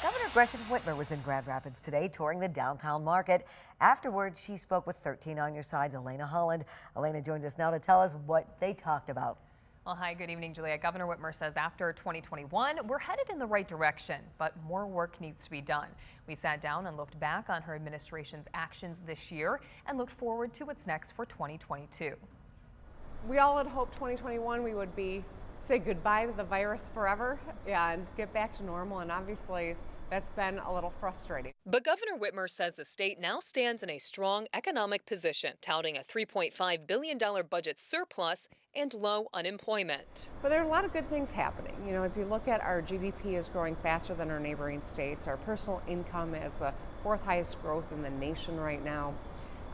Governor Gretchen Whitmer was in Grand Rapids today touring the downtown market. Afterwards, she spoke with 13 on Your Side's Holland. Alana joins us now to tell us what they talked about. Well, hi, good evening, Julia. Governor Whitmer says after 2021, we're headed in the right direction, but more work needs to be done. We sat down and looked back on her administration's actions this year and looked forward to what's next for 2022. We all had hoped 2021 we would say goodbye to the virus forever and get back to normal, and obviously that's been a little frustrating. But Governor Whitmer says the state now stands in a strong economic position, touting a $3.5 billion budget surplus and low unemployment. But there are a lot of good things happening. You know, as you look at our GDP is growing faster than our neighboring states. Our personal income is the fourth highest growth in the nation right now.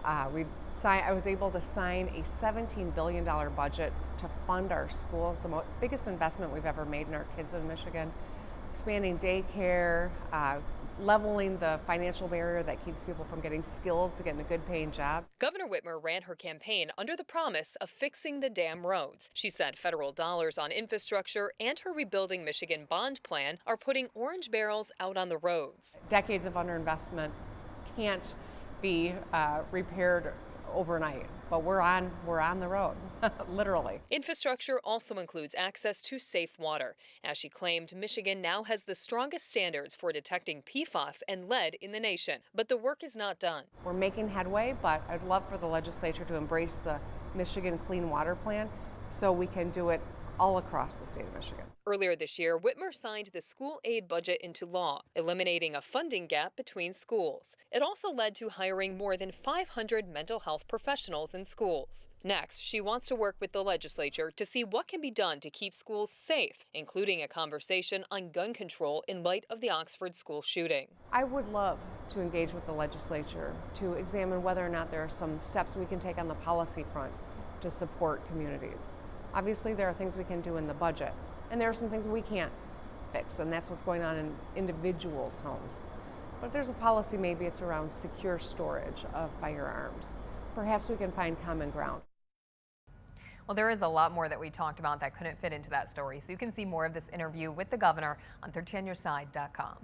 I was able to sign a $17 billion budget to fund our schools, the biggest investment we've ever made in our kids in Michigan. Expanding daycare, leveling the financial barrier that keeps people from getting skills to get in a good paying job. Governor Whitmer ran her campaign under the promise of fixing the damn roads. She said federal dollars on infrastructure and her Rebuilding Michigan bond plan are putting orange barrels out on the roads. Decades of underinvestment can't be repaired overnight, but we're on the road, literally. Infrastructure also includes access to safe water. As she claimed, Michigan now has the strongest standards for detecting PFAS and lead in the nation, but the work is not done. We're making headway, but I'd love for the legislature to embrace the Michigan Clean Water Plan so we can do it all across the state of Michigan. Earlier this year, Whitmer signed the school aid budget into law, eliminating a funding gap between schools. It also led to hiring more than 500 mental health professionals in schools. Next, she wants to work with the legislature to see what can be done to keep schools safe, including a conversation on gun control in light of the Oxford school shooting. I would love to engage with the legislature to examine whether or not there are some steps we can take on the policy front to support communities. Obviously, there are things we can do in the budget, and there are some things we can't fix, and that's what's going on in individuals' homes. But if there's a policy, maybe it's around secure storage of firearms. Perhaps we can find common ground. Well, there is a lot more that we talked about that couldn't fit into that story, so you can see more of this interview with the governor on 13onyourside.com.